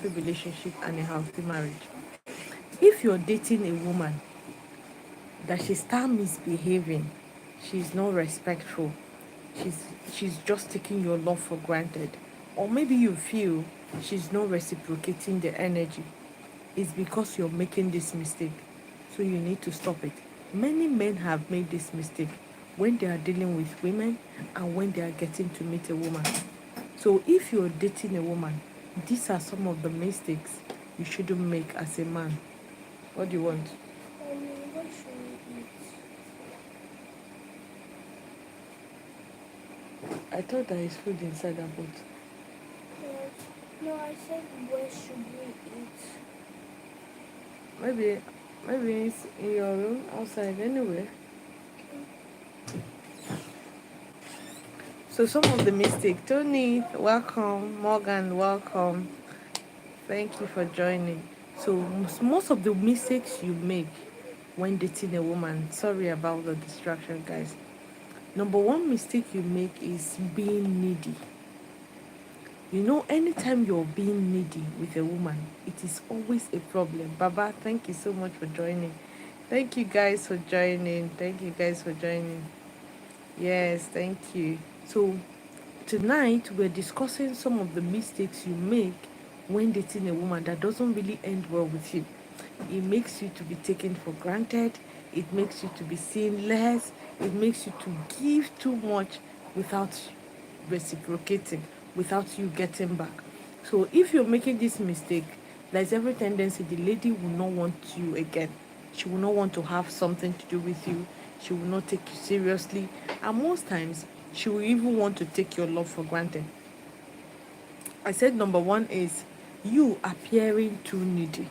healthy relationship and a healthy marriage. If you're dating a woman that she start misbehaving, she's not respectful, she's she's just taking your love for granted, or maybe you feel she's not reciprocating the energy, it's because you're making this mistake. So you need to stop it. Many men have made this mistake when they are dealing with women and when they are getting to meet a woman. So if you're dating a woman, these are some of the mistakes you shouldn't make as a man. What do you want? What should we eat? I thought there is food inside that boat. Yes. No, I said where should we eat? Maybe, maybe it's in your room outside anyway. So some of the mistake. Tony, welcome. Morgan, welcome. Thank you for joining. So most of the mistakes you make when dating a woman. Sorry about the distraction, guys. Number one mistake you make is being needy. You know, anytime you're being needy with a woman, it is always a problem. Baba, thank you so much for joining. Thank you guys for joining. Thank you guys for joining. Yes, thank you. So tonight we're discussing some of the mistakes you make when dating a woman that doesn't really end well with you. It makes you to be taken for granted. It makes you to be seen less. It makes you to give too much without reciprocating, without you getting back. So if you're making this mistake, there's every tendency the lady will not want you again. She will not want to have something to do with you. She will not take you seriously. And most times, she will even want to take your love for granted. I said number one is you appearing too needy.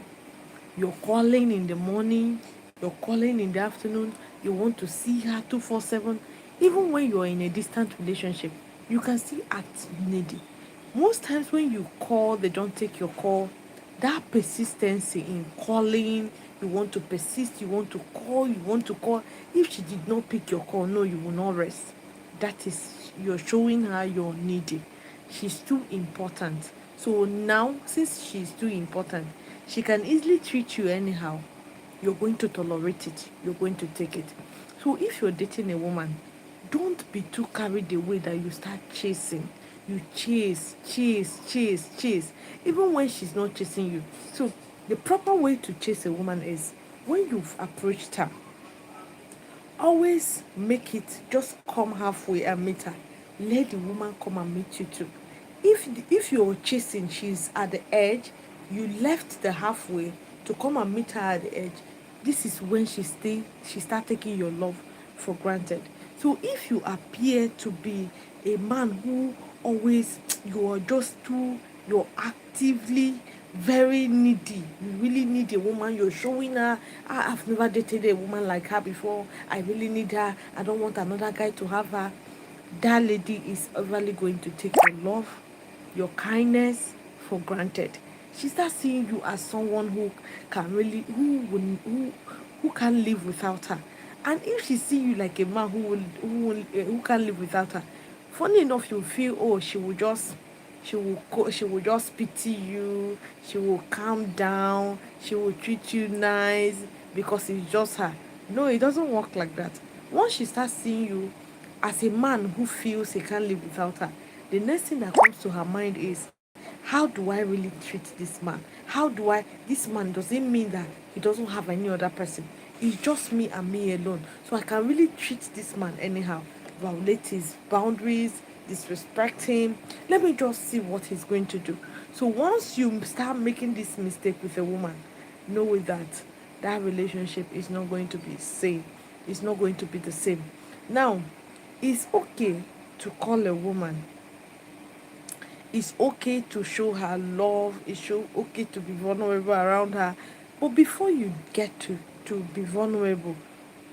You're calling in the morning, you're calling in the afternoon, you want to see her 247. Even when you're in a distant relationship, you can still act needy. Most times when you call, they don't take your call. That persistency in calling, you want to persist, you want to call, you want to call. If she did not pick your call, no, you will not rest. That is, you're showing her you're needy. She's too important. So now, since she's too important, she can easily treat you anyhow. You're going to tolerate it, you're going to take it. So if you're dating a woman, don't be too carried away that you start chasing. You chase, chase, chase, chase, even when she's not chasing you. So the proper way to chase a woman is when you've approached her, always make it just come halfway and meet her. Let the woman come and meet you too. If you're chasing, she's at the edge, you left the halfway to come and meet her at the edge. This is when she start taking your love for granted. So if you appear to be a man who always you are just too you're actively very needy. You really need a woman. You're showing her, I've never dated a woman like her before. I really need her. I don't want another guy to have her. That lady is overly going to take your love, your kindness for granted. She starts seeing you as someone who can really, who can live without her. And if she see you like a man who can live without her, funny enough, you feel, oh, she will just pity you, she will calm down, she will treat you nice because it's just her. No, it doesn't work like that. Once she starts seeing you as a man who feels he can't live without her, the next thing that comes to her mind is, how do I really treat this man? How do I, this man, does it mean that he doesn't have any other person? It's just me and me alone. So I can really treat this man anyhow, violate his boundaries, disrespect him. Let me just see what he's going to do. So once you start making this mistake with a woman, know that that relationship is not going to be same. It's not going to be the same. Now, it's okay to call a woman. It's okay to show her love. Okay to be vulnerable around her. But before you get to be vulnerable,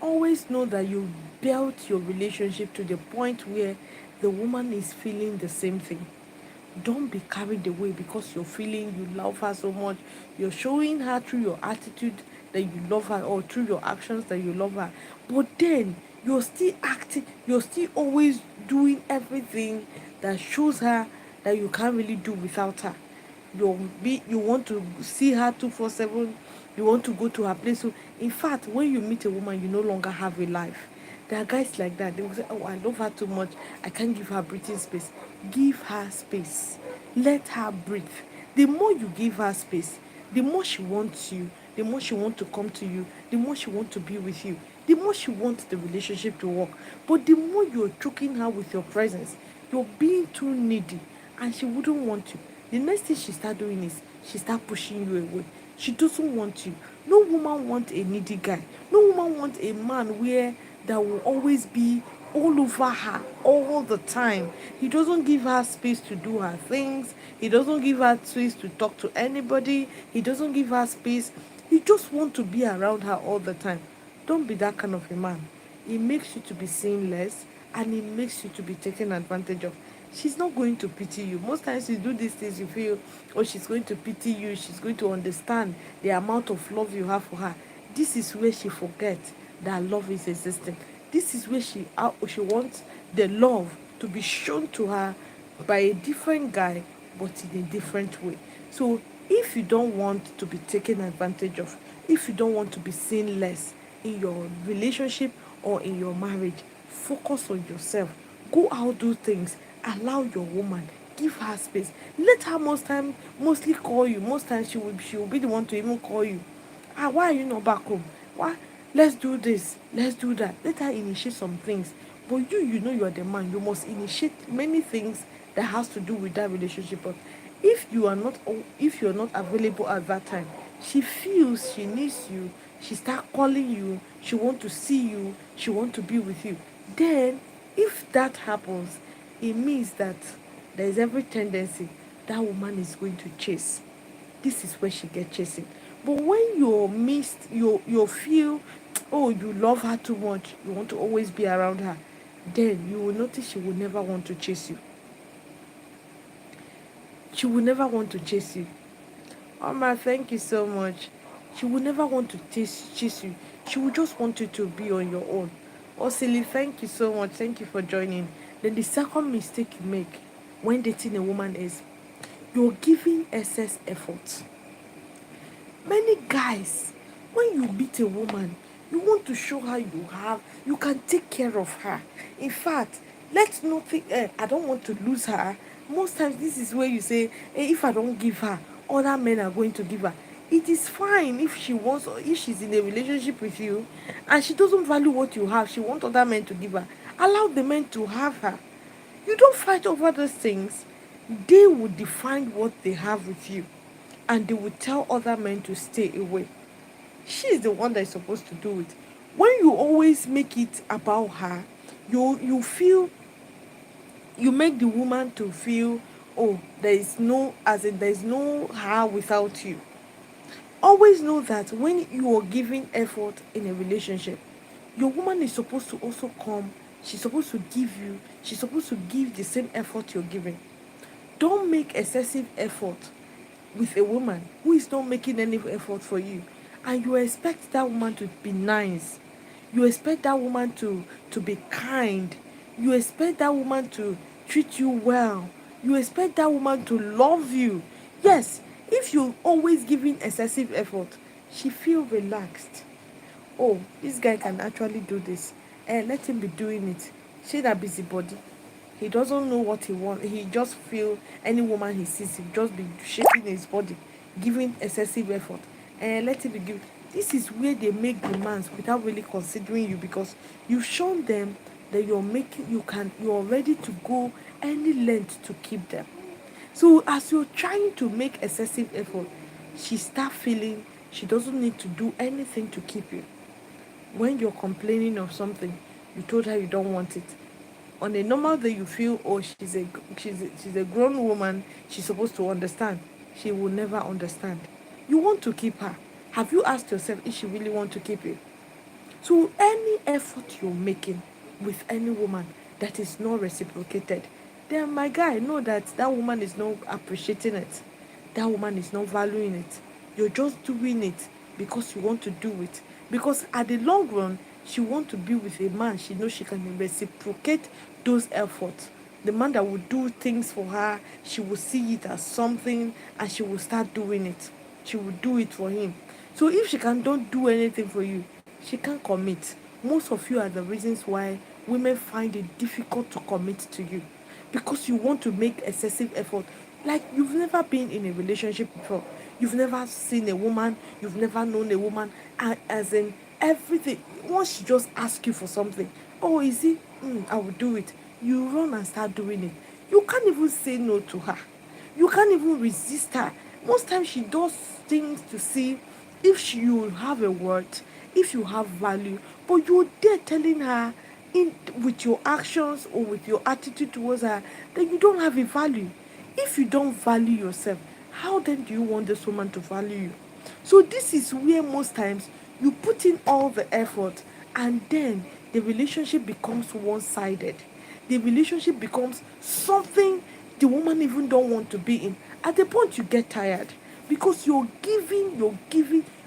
always know that you built your relationship to the point where the woman is feeling the same thing. Don't be carried away because you're feeling you love her so much. You're showing her through your attitude that you love her, or through your actions that you love her. But then you're still acting, you're still always doing everything that shows her that you can't really do without her. you want to see her 247, you want to go to her place. So in fact, when you meet a woman, you no longer have a life. There are guys like that. They will say, oh, I love her too much, I can't give her breathing space. Give her space, let her breathe. The more you give her space, the more she wants you, the more she wants to come to you, the more she wants to be with you, the more she wants the relationship to work. But the more you're choking her with your presence, you're being too needy, and she wouldn't want you. The next thing she start doing is she start pushing you away. She doesn't want you. No woman wants a needy guy. No woman wants a man where that will always be all over her all the time. He doesn't give her space to do her things. He doesn't give her space to talk to anybody. He doesn't give her space. He just wants to be around her all the time. Don't be that kind of a man. It makes you to be seen less, and it makes you to be taken advantage of. She's not going to pity you. Most times you do these things, you feel, oh, she's going to pity you, she's going to understand the amount of love you have for her. This is where she forgets that love is existing. This is where she wants the love to be shown to her by a different guy, but in a different way. So if you don't want to be taken advantage of, if you don't want to be seen less in your relationship or in your marriage, focus on yourself. Go out, do things. Allow your woman, give her space. Let her mostly call you. Most times she will be the one to even call you. Ah, why are you not back home? Why? Let's do this, let's do that. Let her initiate some things. But you know you are the man, you must initiate many things that has to do with that relationship. But if you are not available at that time, she feels she needs you, she start calling you, she want to see you, she want to be with you. Then if that happens, it means that there is every tendency that woman is going to chase. This is where she get chasing. But when you're missed, you feel, oh, you love her too much, you want to always be around her, then you will notice she will never want to chase you. She will never want to chase you. Oma, thank you so much. She will never want to chase you. She will just want you to be on your own. Osili, thank you so much. Thank you for joining. Then the second mistake you make when dating a woman is you're giving excess effort. Many guys, when you meet a woman, you want to show her you can take care of her. In fact, let's not think, I don't want to lose her. Most times, this is where you say, if I don't give her, other men are going to give her. It is fine if she wants, or if she's in a relationship with you and she doesn't value what you have, she wants other men to give her. Allow the men to have her. You don't fight over those things. They will define what they have with you, and they will tell other men to stay away. She is the one that is supposed to do it. When you always make it about her, you feel, you make the woman to feel, oh, there is no, as in there is no her without you. Always know that when you are giving effort in a relationship, your woman is supposed to also come, she's supposed to give you, she's supposed to give the same effort you're giving. Don't make excessive effort with a woman who is not making any effort for you, and you expect that woman to be nice, you expect that woman to be kind, you expect that woman to treat you well, you expect that woman to love you. Yes, if you always giving excessive effort, she feel relaxed. Oh, this guy can actually do this, let him be doing it. She that busybody, he doesn't know what he wants. He just feel any woman he sees, he just be shaking his body, giving excessive effort. And let it be given. This is where they make demands without really considering you, because you've shown them that you're ready to go any length to keep them. So as you're trying to make excessive effort, she start feeling she doesn't need to do anything to keep you. When you're complaining of something, you told her you don't want it. On a normal day, you feel, oh, she's a grown woman, she's supposed to understand. She will never understand. You want to keep her. Have you asked yourself if she really want to keep you? So any effort you're making with any woman that is not reciprocated, then my guy, know that that woman is not appreciating it, that woman is not valuing it. You're just doing it because you want to do it, because at the long run she want to be with a man she knows she can reciprocate those efforts. The man that will do things for her, she will see it as something and she will start doing it. She will do it for him. So if she can don't do anything for you, she can't commit. Most of you are the reasons why women find it difficult to commit to you, because you want to make excessive effort. Like you've never been in a relationship before, you've never seen a woman, you've never known a woman, and as in everything, once she just asks you for something, oh, is it, I will do it, you run and start doing it. You can't even say no to her, you can't even resist her. Most times she does things to see if you have a worth, if you have value, but you're there telling her in with your actions or with your attitude towards her that you don't have a value. If you don't value yourself, how then do you want this woman to value you? So this is where most times you put in all the effort and then the relationship becomes one-sided. The relationship becomes something the woman even don't want to be in. At the point you get tired because you're giving.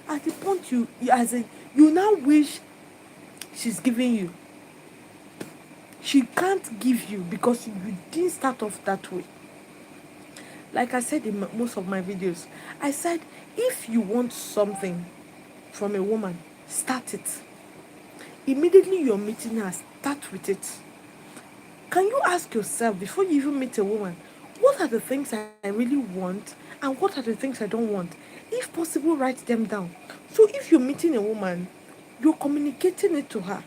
At the point as in, you now wish she's giving you. She can't give you because you didn't start off that way. Like I said in most of my videos, I said if you want something from a woman, start it. Immediately you're meeting her, start with it. Can you ask yourself before you even meet a woman, what are the things I really want and what are the things I don't want? If possible, write them down. So if you're meeting a woman, you're communicating it to her.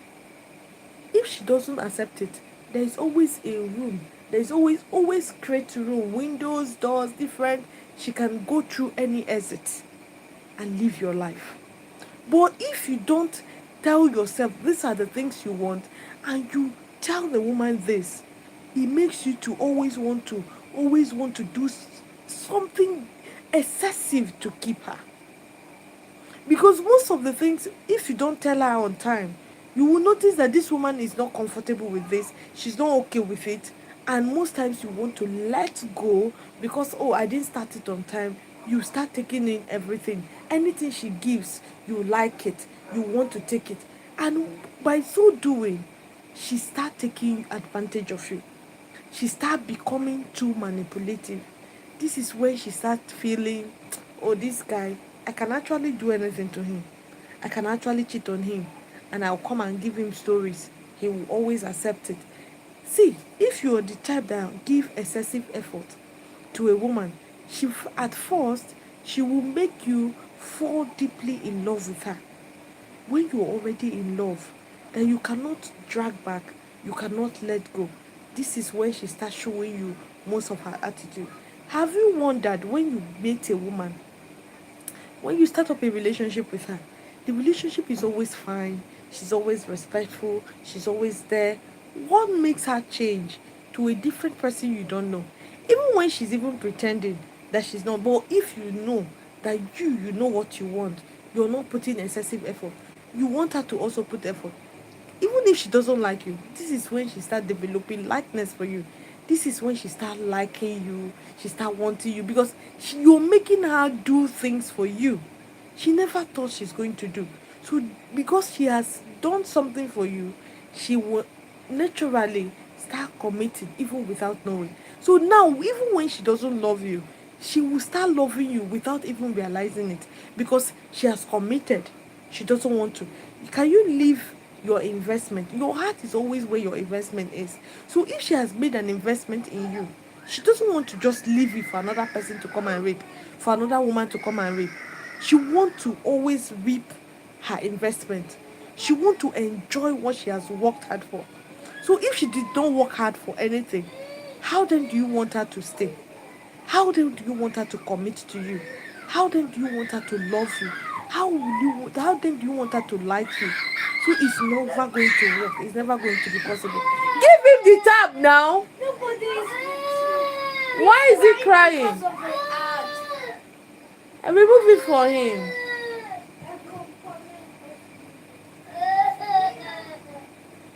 If she doesn't accept it, there is always a room. There is always create a room, windows, doors, different. She can go through any exit and live your life. But if you don't tell yourself these are the things you want and you tell the woman this, it makes you to always want to do something excessive to keep her. Because most of the things, if you don't tell her on time, you will notice that this woman is not comfortable with this, she's not okay with it, and most times you want to let go because, oh, I didn't start it on time. You start taking in everything. Anything she gives, you like it, you want to take it, and by so doing, she start taking advantage of you. She start becoming too manipulative. This is when she start feeling, oh, this guy, I can actually do anything to him, I can actually cheat on him, and I'll come and give him stories, he will always accept it. See, if you're the type that give excessive effort to a woman, at first she will make you fall deeply in love with her. When you're already in love, then you cannot drag back, you cannot let go. This is when she starts showing you most of her attitude. Have you wondered when you meet a woman, when you start up a relationship with her, the relationship is always fine, she's always respectful, she's always there. What makes her change to a different person you don't know? Even when she's even pretending that she's not, but if you know that you know what you want, you're not putting excessive effort, you want her to also put effort. Even if she doesn't like you, this is when she start developing likeness for you. This is when she start liking you, she start wanting you, because you're making her do things for you she never thought she's going to do. So because she has done something for you, she will naturally start committing even without knowing. So now, even when she doesn't love you, she will start loving you without even realizing it, because she has committed. She doesn't want to. Can you leave your investment? Your heart is always where your investment is. So if she has made an investment in you, she doesn't want to just leave it for another person to come and rape, for another woman to come and rape. She want to always reap her investment. She want to enjoy what she has worked hard for. So if she did not work hard for anything, how then do you want her to stay? How then do you want her to commit to you? How then do you want her to love you? How then do you want her to like you? So it's never going to work. It's never going to be possible. Give him the tab now. Nobody is. Why is he crying? I remove it for him.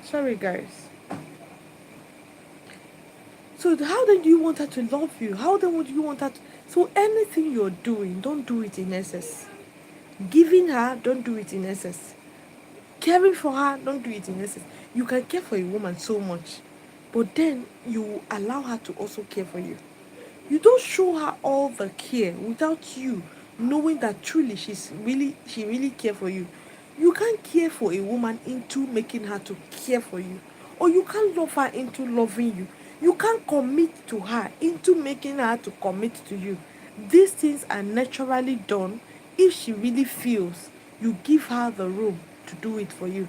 Sorry, guys. So how then do you want her to love you? How then would you want her to... So anything you're doing, don't do it in excess. Giving her, don't do it in excess. Caring for her, don't do it in excess. You can care for a woman so much. but then you allow her to also care for you. You don't show her all the care without you knowing that truly she really care for you. You can't care for a woman into making her to care for you, or you can't love her into loving you. You can't commit to her into making her to commit to you. These things are naturally done if she really feels you give her the room to do it for you.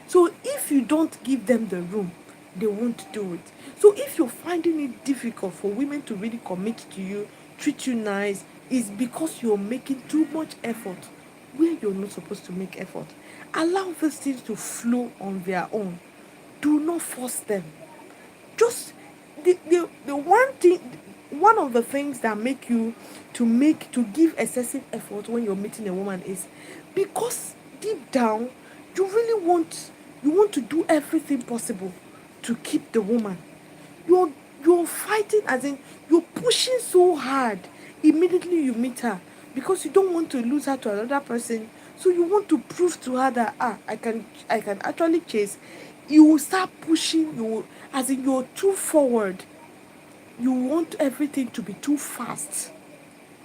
So if you don't give them the room, they won't do it. So if you're finding it difficult for women to really commit to you, treat you nice, it's because you're making too much effort where you're not supposed to make effort. Allow these things to flow on their own. Do not force them. Just the one thing, one of the things that make you to give excessive effort when you're meeting a woman is because deep down you want to do everything possible to keep the woman. you're you're fighting, as in you're pushing so hard immediately you meet her, because you don't want to lose her to another person. So you want to prove to her that I can actually chase. You will start pushing, as in you're too forward. You want everything to be too fast.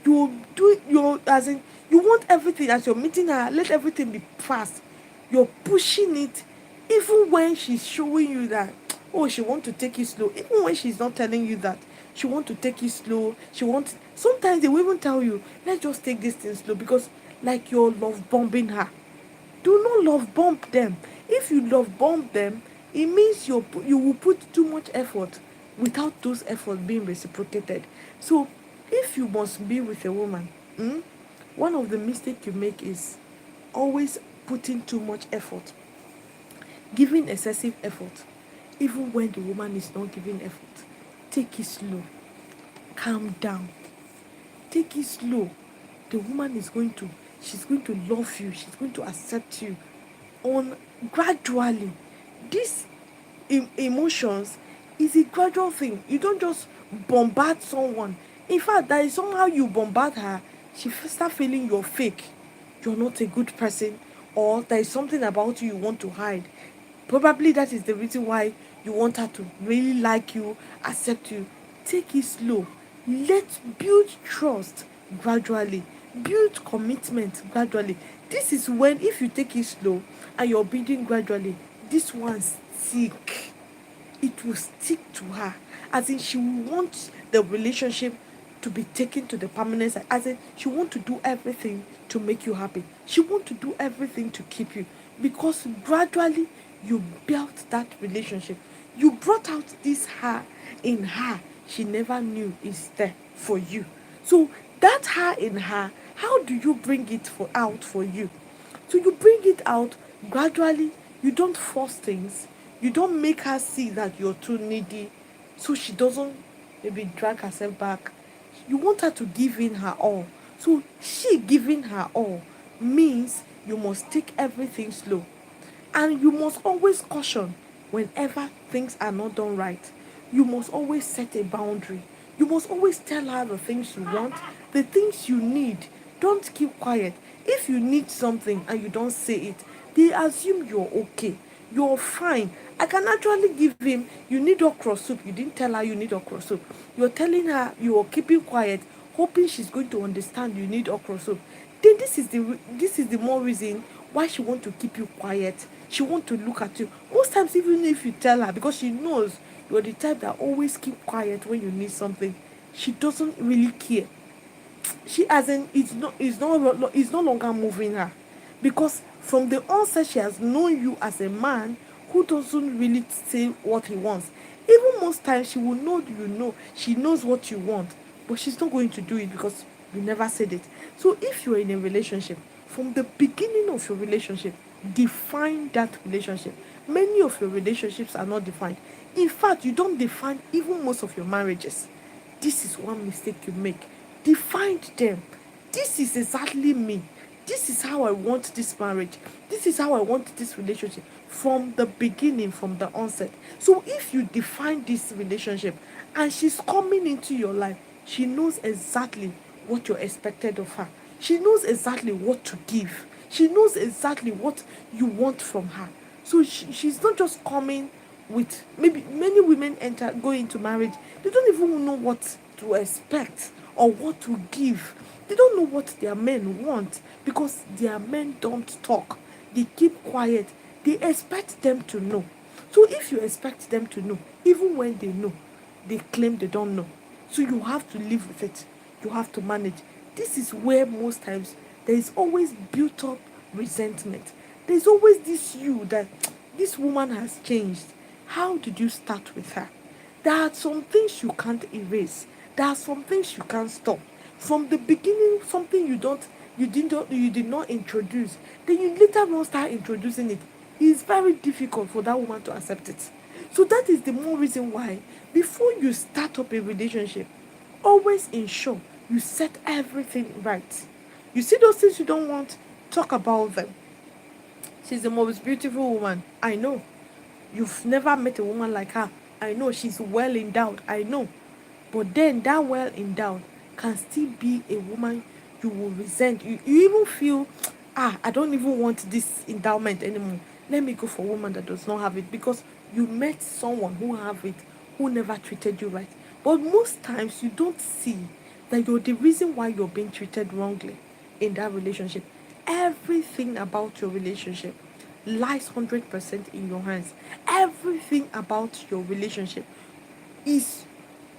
You do it, as in you want everything as you're meeting her, let everything be fast. You're pushing it, even when she's showing you that, oh, she want to take it slow. Even when she's not telling you that she want to take it slow, sometimes they will even tell you, let's just take this thing slow, because like you're love bombing her. Do not love bomb them. If you love bomb them, it means you will put too much effort without those efforts being reciprocated. So if you must be with a woman, one of the mistakes you make is always putting too much effort, giving excessive effort, even when the woman is not giving effort. Take it slow. Calm down. Take it slow. The woman she's going to love you. She's going to accept you on gradually. This emotions is a gradual thing. You don't just bombard someone. In fact, that is somehow you bombard her, she start feeling you're fake, you're not a good person, or there is something about you want to hide. Probably that is the reason why you want her to really like you, accept you. Take it slow. Let's build trust gradually, build commitment gradually. This is when, if you take it slow and you're building gradually, this one stick. It will stick to her, as in she will want the relationship to be taken to the permanent side, as in she want to do everything to make you happy, she want to do everything to keep you, because gradually you built that relationship. You brought out this her in her she never knew is there for you. So that her in her, how do you bring it out for you? So you bring it out gradually. You don't force things. You don't make her see that you're too needy, so she doesn't maybe drag herself back. You want her to give in her all. So she giving her all means you must take everything slow. And you must always caution whenever things are not done right. You must always set a boundary. You must always tell her the things you want, the things you need. Don't keep quiet. If you need something and you don't say it, they assume you're okay. You're fine. I can actually give him, you need okra soup. You didn't tell her you need okra soup. You're telling her you're keeping quiet, hoping she's going to understand you need okra soup. Then this is the more reason why she want to keep you quiet. She want to look at you. Most times, even if you tell her, because she knows you're the type that always keep quiet when you need something, she doesn't really care. She, as in, it's no longer moving her, because from the onset she has known you as a man who doesn't really say what he wants. Even most times she will know, she knows what you want, but she's not going to do it because you never said it. So if you're in a relationship, from the beginning of your relationship, define that relationship. Many of your relationships are not defined. In fact, you don't define even most of your marriages. This is one mistake you make. Define them. This is exactly me. This is how I want this marriage. This is how I want this relationship from the beginning, from the onset. So if you define this relationship and she's coming into your life, she knows exactly what you're expected of her. She knows exactly what to give. She knows exactly what you want from her. So she's not just coming with, maybe many women go into marriage, they don't even know what to expect or what to give. They don't know what their men want because their men don't talk. They keep quiet. They expect them to know. So if you expect them to know, even when they know, they claim they don't know. So you have to live with it. You have to manage. This is where most times there is always built up resentment. There's always this you that this woman has changed. How did you start with her? There are some things you can't erase. There are some things you can't stop. From the beginning, something you did not introduce, then you later on start introducing it. It's very difficult for that woman to accept it. So that is the more reason why before you start up a relationship, always ensure you set everything right. You see those things you don't want, talk about them. She's the most beautiful woman. I know. You've never met a woman like her. I know. She's well endowed. I know. But then that well endowed can still be a woman you will resent. You even feel, I don't even want this endowment anymore. Let me go for a woman that does not have it because you met someone who have it, who never treated you right. But most times you don't see that you're the reason why you're being treated wrongly in that relationship. Everything about your relationship lies 100% in your hands. Everything about your relationship is,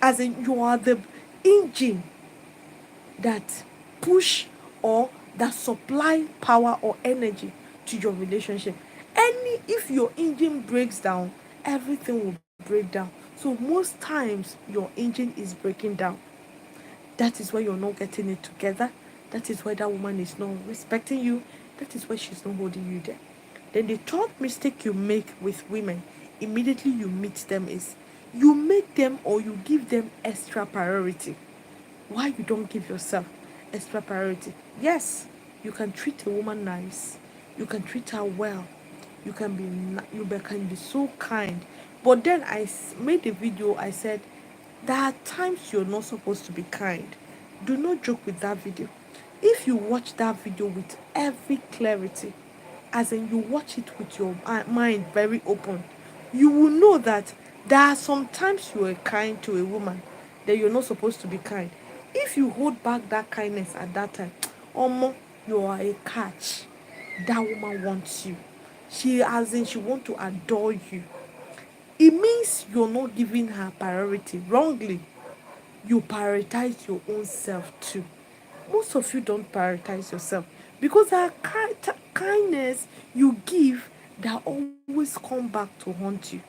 as in, you are the engine that push or that supply power or energy to your relationship. Any If your engine breaks down, everything will break down. So most times your engine is breaking down. That is why you're not getting it together. That is why that woman is not respecting you. That is why she's not holding you there. Then the third mistake you make with women immediately you meet them is you make them or you give them extra priority. Why you don't give yourself extra priority? Yes, you can treat a woman nice. You can treat her well. You can be so kind. But then made a video. I said there are times you're not supposed to be kind. Do not joke with that video. If you watch that video with every clarity, as in you watch it with your mind very open, you will know that there are some times you are kind to a woman that you're not supposed to be kind. If you hold back that kindness at that time, you are a catch. That woman wants you. She want to adore you. It means you're not giving her priority wrongly. You prioritize your own self too. Most of you don't prioritize yourself because our kindness you give that always come back to haunt you.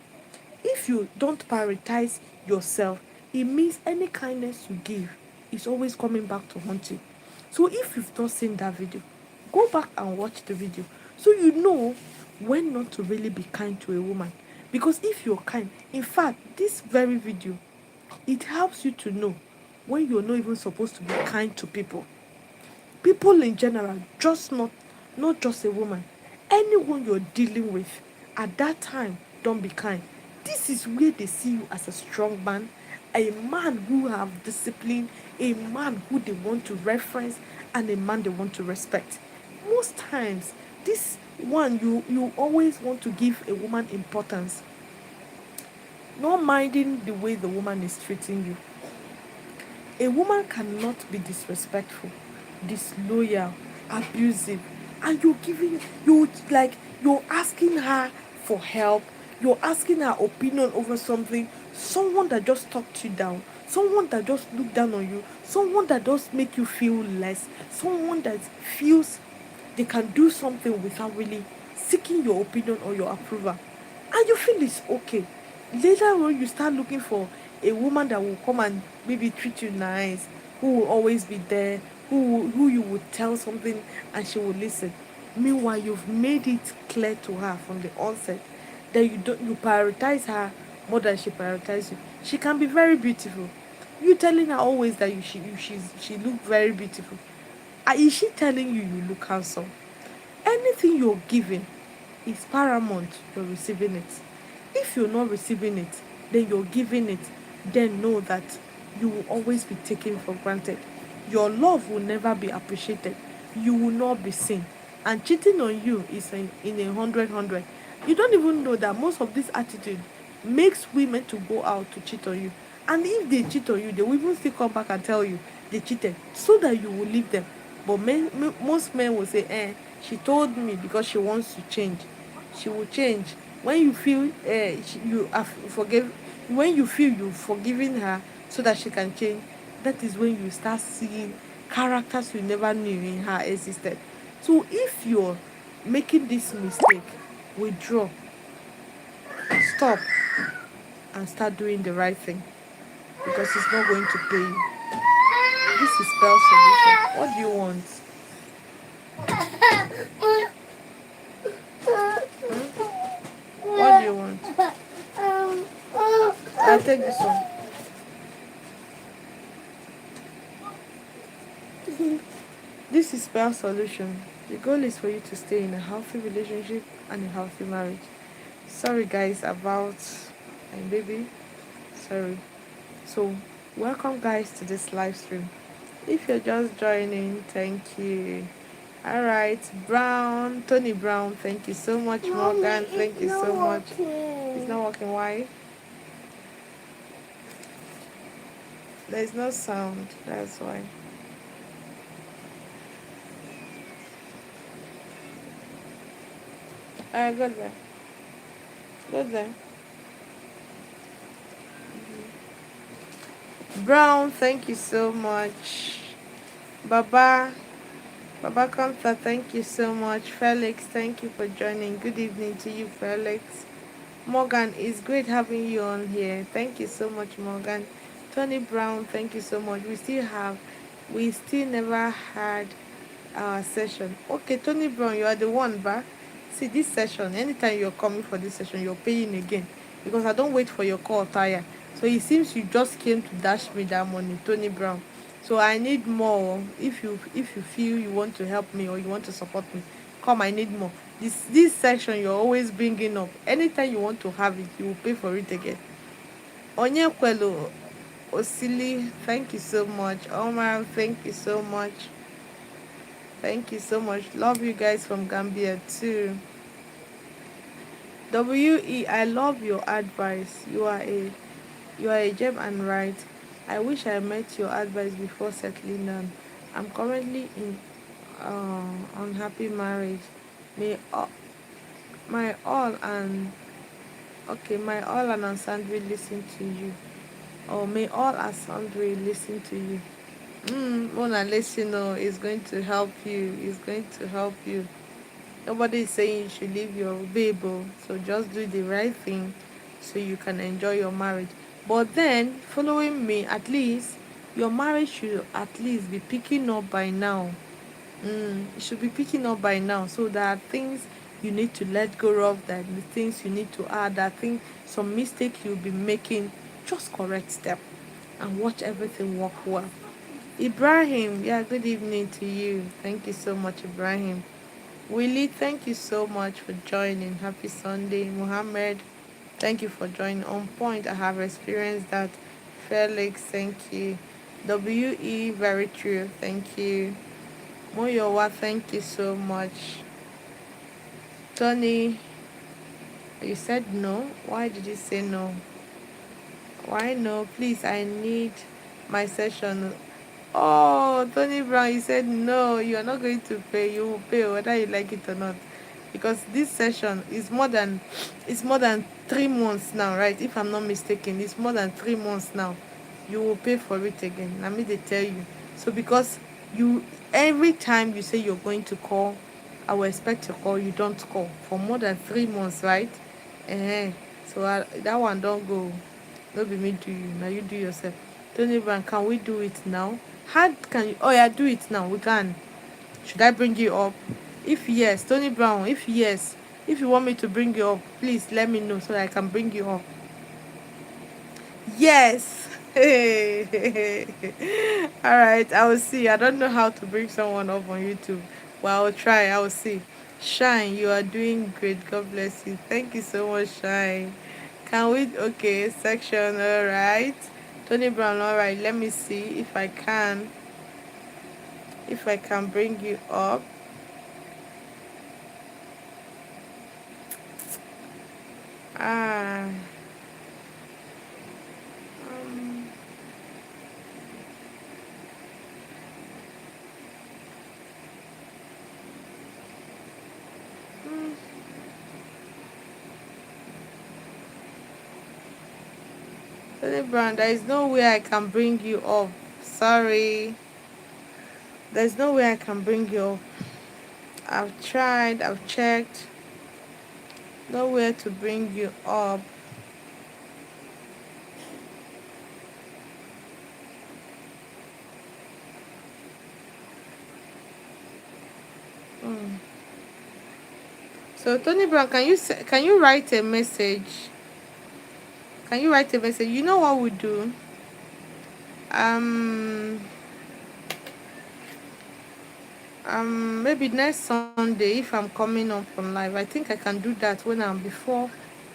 If you don't prioritize yourself, it means any kindness you give is always coming back to haunt you. So if you've not seen that video, go back and watch the video so you know when not to really be kind to a woman. Because if you're kind, in fact, this very video, it helps you to know when you're not even supposed to be kind to people. People in general, just not just a woman. Anyone you're dealing with at that time, don't be kind. This is where they see you as a strong man, a man who have discipline, a man who they want to reference, and a man they want to respect. Most times, this one you always want to give a woman importance, not minding the way the woman is treating you. A woman cannot be disrespectful, disloyal, abusive, and you're asking her for help, you're asking her opinion over something, someone that just talked you down, someone that just look down on you, someone that just make you feel less, someone that feels they can do something without really seeking your opinion or your approval. And you feel it's okay. Later on, you start looking for a woman that will come and maybe treat you nice, who will always be there, who you would tell something and she will listen. Meanwhile, you've made it clear to her from the onset that you prioritize her more than she prioritizes you. She can be very beautiful. You telling her always that she look very beautiful. Is she telling you you look handsome? Anything you're giving is paramount, you're receiving it. If you're not receiving it, then you're giving it, then know that you will always be taken for granted. Your love will never be appreciated. You will not be seen. And cheating on you is in a hundred. You don't even know that most of this attitude makes women to go out to cheat on you. And if they cheat on you, they will even still come back and tell you they cheated so that you will leave them. But most men will say, she told me because she wants to change. She will change. When you feel you have forgive, when you feel you've forgiven her so that she can change, that is when you start seeing characters you never knew in her existed. So if you're making this mistake, withdraw, stop, and start doing the right thing because it's not going to pay you. This is spell solution. What do you want? Hmm? What do you want? I'll take this one. This is spell solution. The goal is for you to stay in a healthy relationship and a healthy marriage. Sorry guys about my baby. Sorry. So welcome guys to this live stream. If you're just joining, thank you. All right, Brown, Tony Brown, thank you so much. Mommy, Morgan, thank you so much. It's not working. working. Why? There's no sound. That's why. All right, go there. Go there. Brown, thank you so much. Baba, Baba Kanta, thank you so much. Felix, thank you for joining. Good evening to you, Felix. Morgan, it's great having you on here. Thank you so much, Morgan. Tony Brown, thank you so much. We still never had our session. Okay, Tony Brown, you are the one, ba. See, this session, anytime you're coming for this session, you're paying again because I don't wait for your call tire. So it seems you just came to dash me that money, Tony Brown. So I need more. If you feel you want to help me or you want to support me, come. I need more. This section you're always bringing up. Anytime you want to have it, you will pay for it again. Onyekwelo Osili, thank you so much. Omar, thank you so much. Thank you so much. Love you guys from Gambia too. I love your advice. You are a gem and right. I wish I met your advice before settling down. I'm currently in unhappy marriage. May all, my all and okay, my all and sundry listen to you. Or may all and sundry listen to you. Mona, let you know it's going to help you. It's going to help you. Nobody is saying you should leave your baby, so just do the right thing so you can enjoy your marriage. But then, following me, at least your marriage should at least be picking up by now. It should be picking up by now. So there are things you need to let go of, that the things you need to add, that thing, some mistake you'll be making, just correct them and watch everything work well. Ibrahim, yeah, good evening to you. Thank you so much, Ibrahim. Willie, thank you so much for joining. Happy Sunday. Muhammad, thank you for joining. On point, I have experienced that. Felix, thank you. WE, very true. Thank you. Moyowa, thank you so much. Tony, you said no. Why did you say no? Why no? Please, I need my session. Oh, Tony Brown, you said no, you are not going to pay. You will pay whether you like it or not. Because this session is more than 3 months now, right? If I'm not mistaken, it's more than 3 months now. You will pay for it again. Let me they tell you. So because you every time you say you're going to call, I will expect a call. You don't call for more than 3 months, right? So that one don't go. Don't be me do you. Now you do yourself. Tony Brown, can we do it now? How can you? Oh yeah, do it now. We can. Should I bring you up? If yes, Tony Brown. If yes, if you want me to bring you up, please let me know so that I can bring you up. Yes. Hey. All right. I will see. I don't know how to bring someone up on YouTube. Well, I'll try. I will see. Shine, you are doing great. God bless you. Thank you so much, Shine. Can we? Okay, section. All right. Tony Brown. All right. Let me see if I can. If I can bring you up. Ah. Tony Brown, there is no way I can bring you up. Sorry. There's no way I can bring you up. I've tried, I've checked. Nowhere to bring you up. Mm. So Tony Brown, can you write a message? Can you write a message? You know what we do? Um maybe next Sunday if I'm coming up on live. I think I can do that when I'm before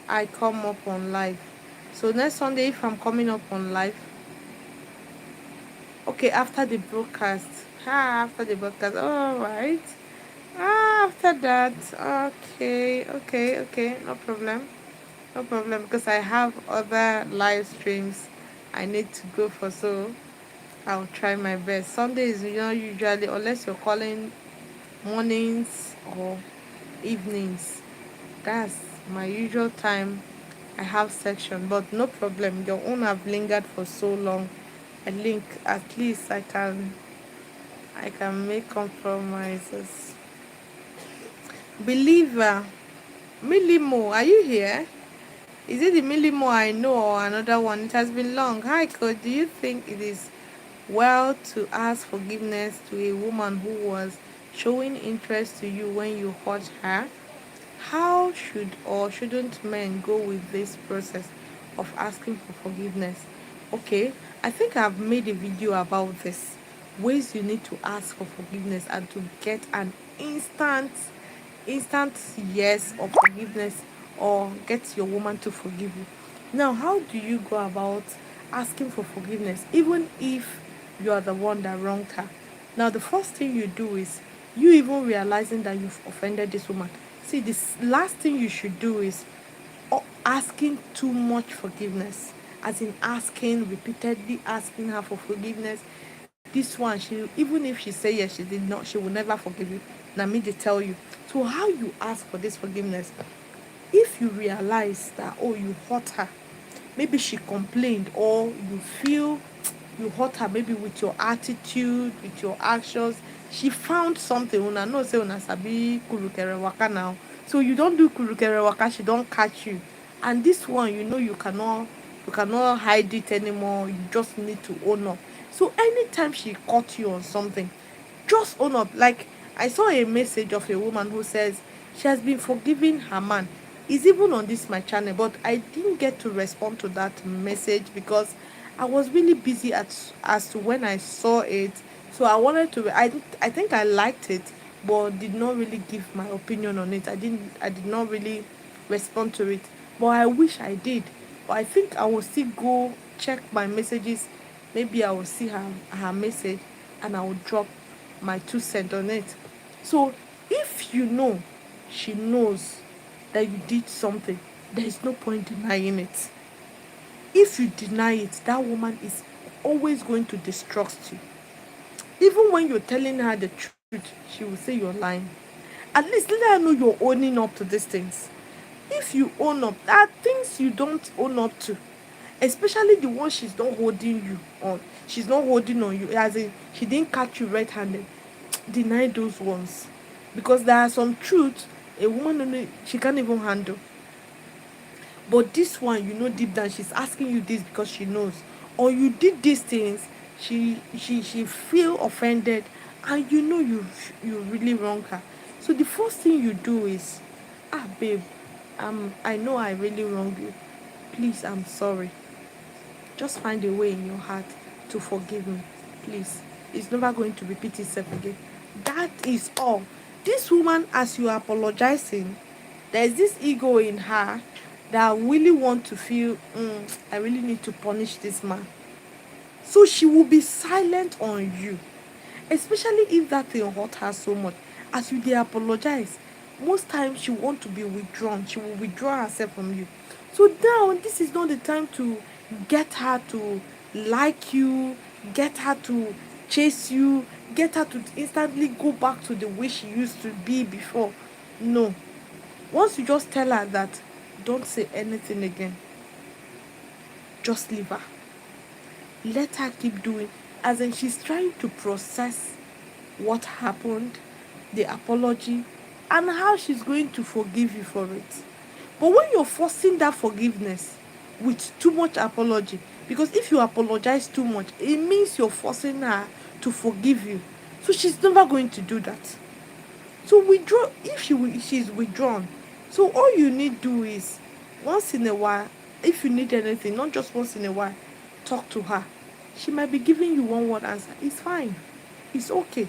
I come up on live. So next Sunday if I'm coming up on live. Okay, after the broadcast. After the broadcast. Alright. After that. Okay, no problem. No problem, because I have other live streams I need to go for, so I'll try my best. Sunday is usually, unless you're calling mornings or evenings, that's my usual time I have section. But no problem, your own have lingered for so long. I think at least I can make compromises. Believer, Milimo, are you here? Is it the Milimo I know or another one? It has been long. Hi, Coach. Do you think it is well to ask forgiveness to a woman who was showing interest to you when you hurt her? How should or shouldn't men go with this process of asking for forgiveness? Okay, I think I've made a video about this. Ways you need to ask for forgiveness and to get an instant yes or forgiveness, or get your woman to forgive you. Now, how do you go about asking for forgiveness even if you are the one that wronged her? Now, the first thing you do is you even realizing that you've offended this woman. See, this last thing you should do is asking too much forgiveness, as in asking repeatedly, asking her for forgiveness. This one, she, even if she say yes, she did not, she will never forgive you. Now me they tell you. So how you ask for this forgiveness? If you realize that, oh, you hurt her, maybe she complained, or you feel you hurt her, maybe with your attitude, with your actions, she found something. Una know say una sabi kurukere waka now, so you don't do kurukere waka, she don't catch you. And this one, you cannot hide it anymore. You just need to own up. So anytime she caught you on something, just own up. Like, I saw a message of a woman who says she has been forgiving her man. It's even on this my channel, but I didn't get to respond to that message because I was really busy as to when I saw it. So I wanted to. I think I liked it, but did not really give my opinion on it. I did not really respond to it, but I wish I did. But I think I will still go check my messages. Maybe I will see her message, and I will drop my 2 cents on it. So if you know she knows that you did something, there is no point denying it. If you deny it, that woman is always going to distrust you. Even when you're telling her the truth, she will say you're lying. At least let her know you're owning up to these things. If you own up, there are things you don't own up to, especially the one she's not holding you on. She's not holding on you, as in she didn't catch you red-handed. Deny those ones, because there are some truths a woman only she can't even handle. But this one, deep down she's asking you this because she knows, or you did these things, she feel offended, and you really wrong her. So the first thing you do is, babe, I know I really wrong you. Please, I'm sorry. Just find a way in your heart to forgive me, please. It's never going to repeat itself again. That is all. This woman, as you are apologizing, there's this ego in her that really want to feel, I really need to punish this man. So she will be silent on you, especially if that thing hurt her so much. As you dey apologize, most times she want to be withdrawn. She will withdraw herself from you. So now this is not the time to get her to like you, get her to chase you, get her to instantly go back to the way she used to be before. No. Once you just tell her that, don't say anything again. just leave her. Let her keep doing, as in she's trying to process what happened, the apology, and how she's going to forgive you for it. But when you're forcing that forgiveness with too much apology, because if you apologize too much, it means you're forcing her to forgive you. So she's never going to do that. So withdraw if she's withdrawn. So all you need do is once in a while, if you need anything, not just once in a while, talk to her. She might be giving you one word answer. It's fine. It's okay.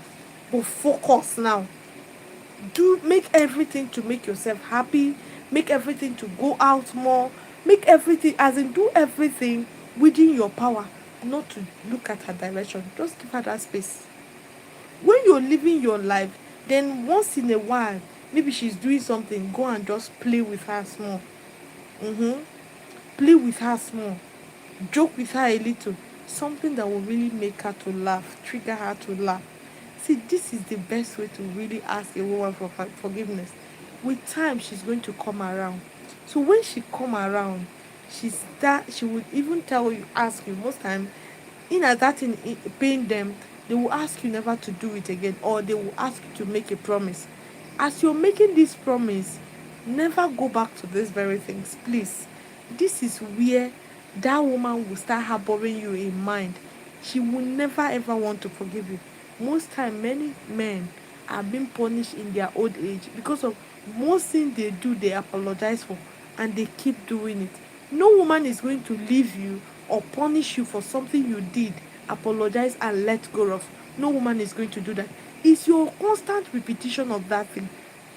But focus now. Do make everything to make yourself happy, make everything to go out more, make everything as in do everything within your power, not to look at her direction. Just give her that space. When you're living your life, then once in a while, maybe she's doing something, go and just play with her small. Mm-hmm. Play with her small, joke with her a little, something that will really make her to laugh, trigger her to laugh. See, this is the best way to really ask a woman for forgiveness. With time, she's going to come around. So when she come around, she would even tell you, ask you most time, in as that in pain them, they will ask you never to do it again, or they will ask you to make a promise. As you're making this promise, never go back to these very things, please. This is where that woman will start harboring you in mind. She will never ever want to forgive you. Most time, many men are being punished in their old age because of most things they do, they apologize for, and they keep doing it. No woman is going to leave you or punish you for something you did, apologize and let go of. No woman is going to do that. It's your constant repetition of that thing.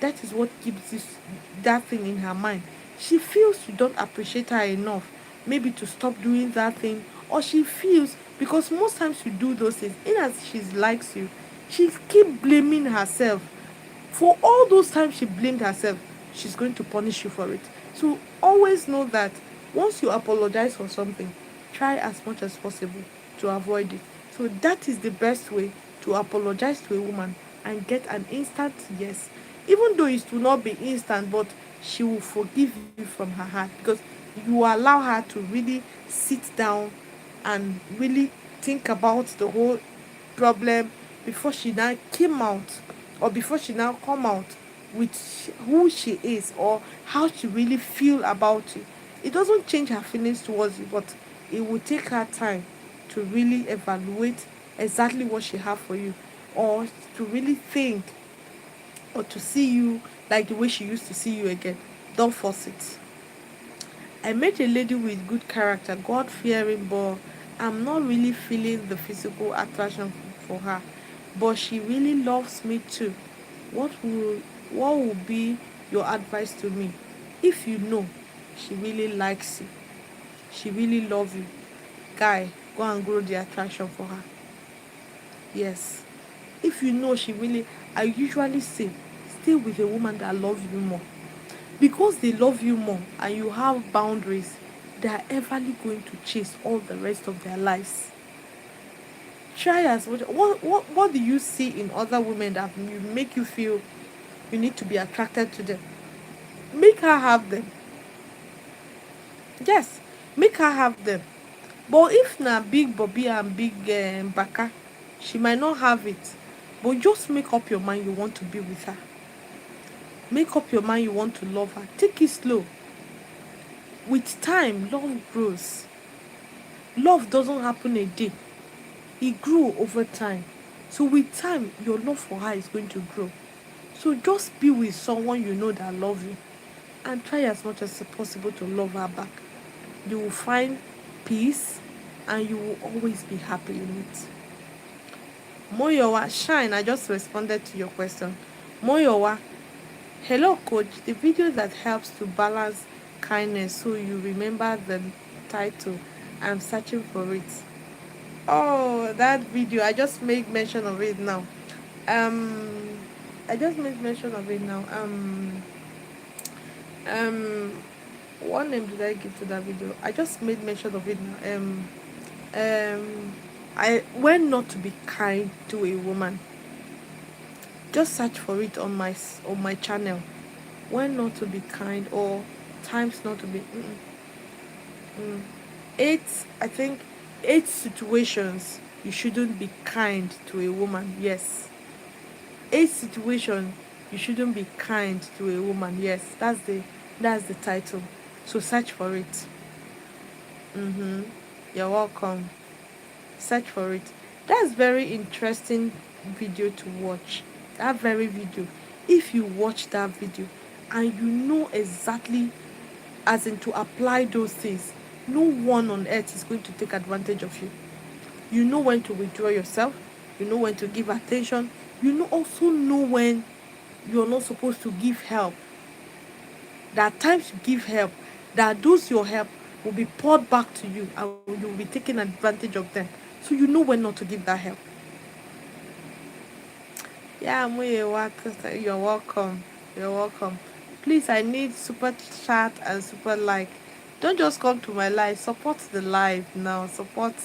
That is what keeps that thing in her mind. She feels you don't appreciate her enough, maybe to stop doing that thing, or she feels because most times you do those things, in as she likes you, she keep blaming herself. For all those times she blamed herself, she's going to punish you for it. So always know that once you apologize for something, try as much as possible to avoid it. So that is the best way to apologize to a woman and get an instant yes. Even though it will not be instant, but she will forgive you from her heart because you allow her to really sit down and really think about the whole problem before she now came out, or before she now come out with who she is or how she really feel about you. It doesn't change her feelings towards you, but it will take her time to really evaluate exactly what she have for you, or to really think, or to see you like the way she used to see you again. Don't force it. I met a lady with good character, God fearing, but I'm not really feeling the physical attraction for her. But she really loves me too. What will what will be your advice to me? If you know she really likes you, she really loves you, guy, go and grow the attraction for her. Yes. If you know she really, I usually say, stay with a woman that loves you more. Because they love you more and you have boundaries, they are everly going to chase all the rest of their lives. Try as much. What do you see in other women that you make you feel you need to be attracted to them? Make her have them. Yes, make her have them. But if na big Bobby and big Baka, she might not have it. But just make up your mind you want to be with her. Make up your mind you want to love her. Take it slow. With time, love grows. Love doesn't happen a day. It grew over time. So with time, your love for her is going to grow. So just be with someone you know that love you and try as much as possible to love her back. You will find peace and you will always be happy in it. Moyowa, Shine, I just responded to your question. Moyowa, hello coach, the video that helps to balance kindness so you remember the title. I'm searching for it. Oh, that video, I just made mention of it now. Um I just made mention of it now. Um what name did I give to that video? I just made mention of it now. Um I when not to be kind to a woman. Just search for it on my channel. When not to be kind, or times not to be. Mm. eight, I think, eight situations you shouldn't be kind to a woman. Yes. Eight situations you shouldn't be kind to a woman. Yes, that's the title. So search for it. Mm-hmm. You're welcome. Search for it. That's very interesting video to watch. That very video. If you watch that video and you know exactly, as in to apply those things, no one on earth is going to take advantage of you. You know when to withdraw yourself, you know when to give attention, you know also know when you're not supposed to give help. There are times you give help, that those your help will be poured back to you and you will be taking advantage of them. So you know when not to give that help. Yeah, you're welcome. You're welcome. Please, I need super chat and super like. Don't just come to my live. Support the live now. Support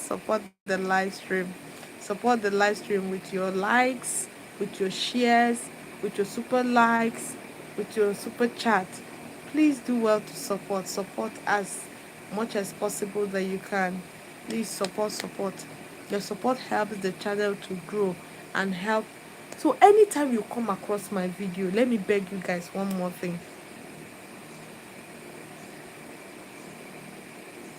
the live stream. Support the live stream with your likes, with your shares, with your super likes, with your super chat. Please do well to support. Support as much as possible that you can. Please support. Your support helps the channel to grow and help. So anytime you come across my video, let me beg you guys one more thing.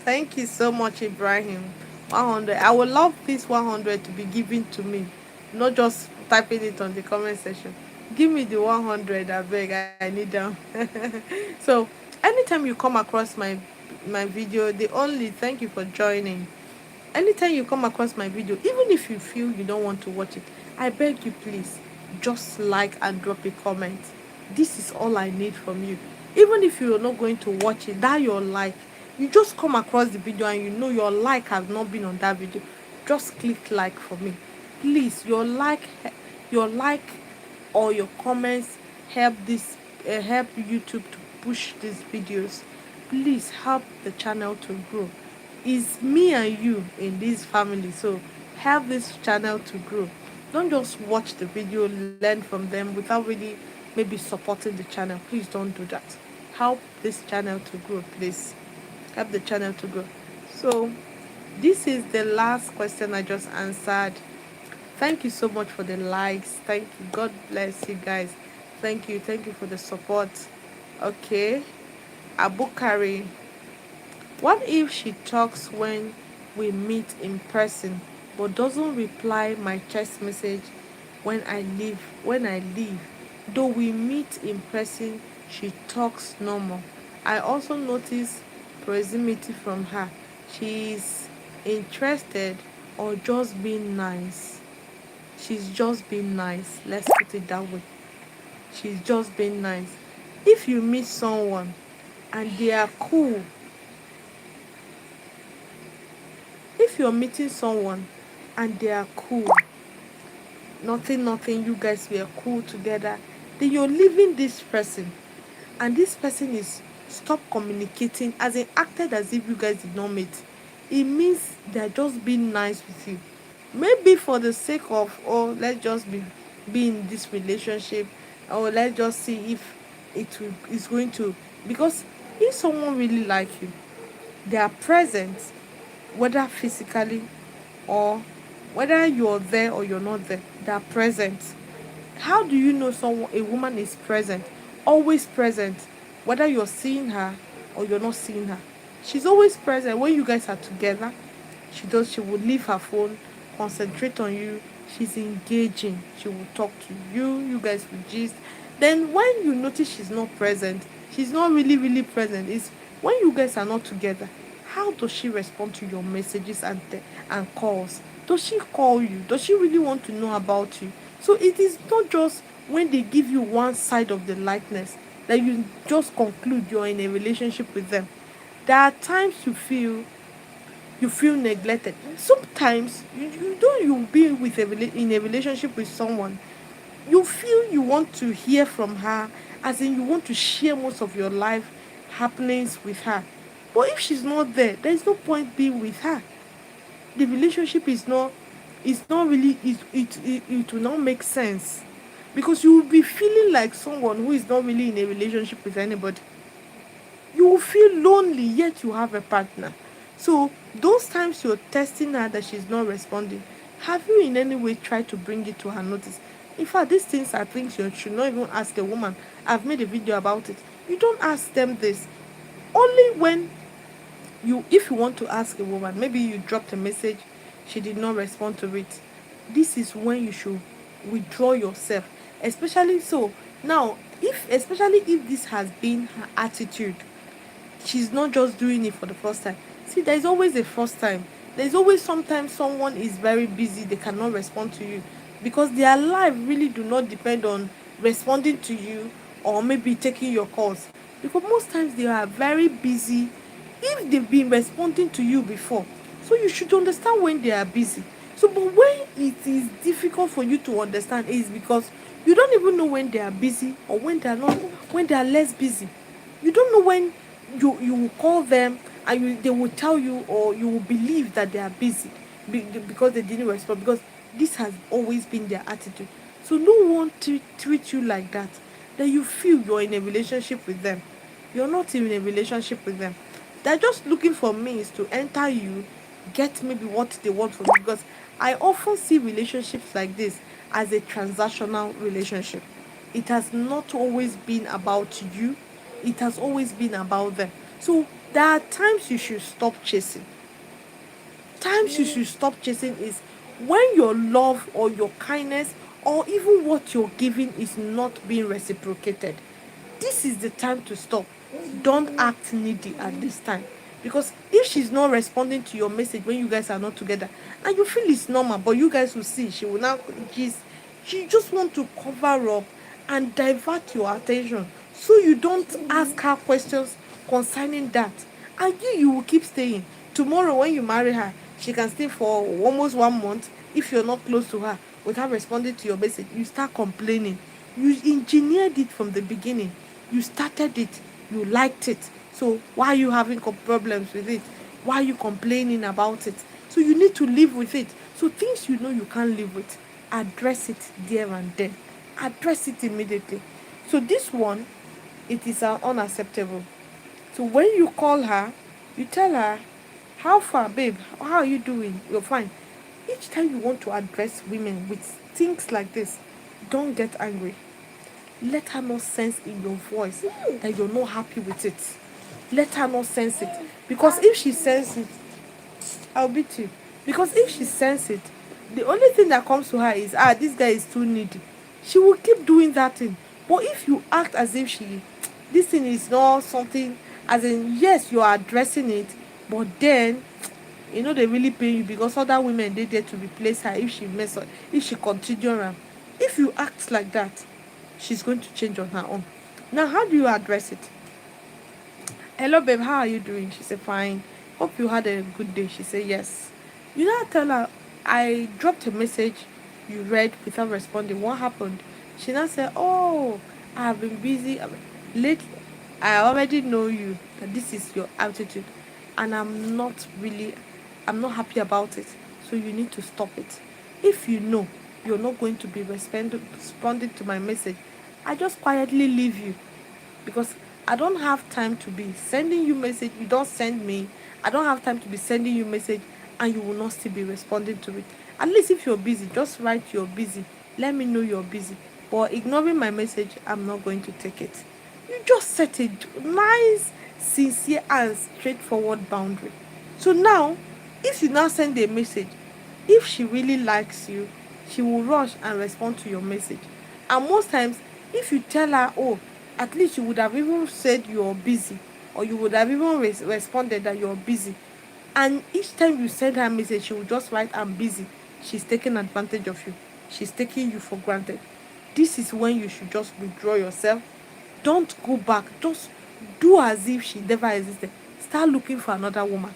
Thank you so much, Ibrahim. 100. I would love this 100 to be given to me, not just typing it on the comment section. Give me the 100, I beg. I need them. So anytime you come across my video, the only thank you for joining. Anytime you come across my video, even if you feel you don't want to watch it, I beg you please, just like and drop a comment. This is all I need from you. Even if you're not going to watch it, that your like, you just come across the video and you know your like has not been on that video, just click like for me. Please, your like or your comments help YouTube to push these videos. Please help the channel to grow. It's me and you in this family, so help this channel to grow. Don't just watch the video, learn from them without really maybe supporting the channel. Please don't do that. Help this channel to grow, please. Help the channel to grow. So this is the last question I just answered. Thank you so much for the likes. Thank you. God bless you guys. Thank you for the support. Okay. Abukari. What if she talks when we meet in person but doesn't reply my text message when I leave? Though we meet in person, she talks normal. I also notice proximity from her. She is interested or just being nice. She's just being nice. Let's put it that way. She's just being nice. If you meet someone and they are cool, if you're meeting someone and they are cool, nothing, you guys were cool together, then you're leaving this person and this person is stop communicating, as in acted as if you guys did not meet, it means they're just being nice with you. Maybe for the sake of, oh, let's just be in this relationship, or let's just see if is going to, because if someone really like you, they are present, whether physically or whether you're there or you're not there, they are present. How do you know someone, a woman is present? Always present, whether you're seeing her or you're not seeing her. She's always present when you guys are together. She will leave her phone, concentrate on you. She's engaging. She will talk to you. You guys will gist. Then when you notice she's not present, she's not really present. Is when you guys are not together. How does she respond to your messages and calls? Does she call you? Does she really want to know about you? So it is not just when they give you one side of the likeness that you just conclude you're in a relationship with them. There are times you feel neglected. Sometimes you don't you be in a relationship with someone, you feel you want to hear from her, as in you want to share most of your life happenings with her. But if she's not there, there is no point being with her. The relationship is not really it will not make sense, because you will be feeling like someone who is not really in a relationship with anybody. You will feel lonely, yet you have a partner. So those times you're testing her that she's not responding, have you in any way tried to bring it to her notice? In fact, these things are things you should not even ask a woman. I've made a video about it. You don't ask them this. Only when if you want to ask a woman, maybe you dropped a message, she did not respond to it. This is when you should withdraw yourself. Especially so now, if especially if this has been her attitude, she's not just doing it for the first time. See, there's always a first time. There's always sometimes someone is very busy, they cannot respond to you because their life really do not depend on responding to you or maybe taking your calls. Because most times they are very busy if they've been responding to you before. So you should understand when they are busy. So, but when it is difficult for you to understand is because you don't even know when they are busy or when they are not, when they are less busy. You don't know when you will call them and they will tell you, or you will believe that they are busy because they didn't respond, because this has always been their attitude. So no one treat you like that, that you feel you're in a relationship with them. You're not in a relationship with them. They're just looking for means to enter you, get maybe what they want from you. Because I often see relationships like this as a transactional relationship. It has not always been about you, it has always been about them. So there are times you should stop chasing. Times you should stop chasing is when your love or your kindness or even what you're giving is not being reciprocated. This is the time to stop. Don't act needy at this time. Because if she's not responding to your message when you guys are not together, and you feel it's normal, but you guys will see she will now she just want to cover up and divert your attention so you don't ask her questions concerning that. And you will keep staying. Tomorrow when you marry her, she can stay for almost 1 month if you're not close to her without responding to your message. You start complaining. You engineered it from the beginning. You started it. You liked it. So why are you having problems with it? Why are you complaining about it? So you need to live with it. So things you know you can't live with, address it there and then. Address it immediately. So this one, it is unacceptable. So when you call her, you tell her, how far, babe? How are you doing? You're fine. Each time you want to address women with things like this, don't get angry. Let her not sense in your voice that you're not happy with it. Let her not sense it. Because if she senses it, I'll beat you. Because if she senses it, the only thing that comes to her is, this guy is too needy. She will keep doing that thing. But if you act as if this thing is not something, as in, yes, you are addressing it, but then, they really pay you because other women, they there to replace her if she mess up, if she continue around. If you act like that, she's going to change on her own. Now, how do you address it? Hello, babe, how are you doing? She said, fine. Hope you had a good day. She said, yes. You now tell her, I dropped a message you read without responding. What happened? She now said, oh, I have been busy. Lately, I already know you, that this is your attitude. And I'm not happy about it. So you need to stop it. If you know you're not going to be responding to my message, I just quietly leave you, because I don't have time to be sending you message. You don't send me. I don't have time to be sending you message and you will not still be responding to it. At least if you're busy, just write you're busy. Let me know you're busy. But ignoring my message, I'm not going to take it. You just set a nice, sincere and straightforward boundary. So now, if you now send a message, if she really likes you, she will rush and respond to your message. And most times, if you tell her, oh, at least you would have even said you're busy, or you would have even responded that you're busy, and each time you send her a message she will just write I'm busy, she's taking advantage of you. She's taking you for granted. This is when you should just withdraw yourself. Don't go back. Just do as if she never existed. Start looking for another woman.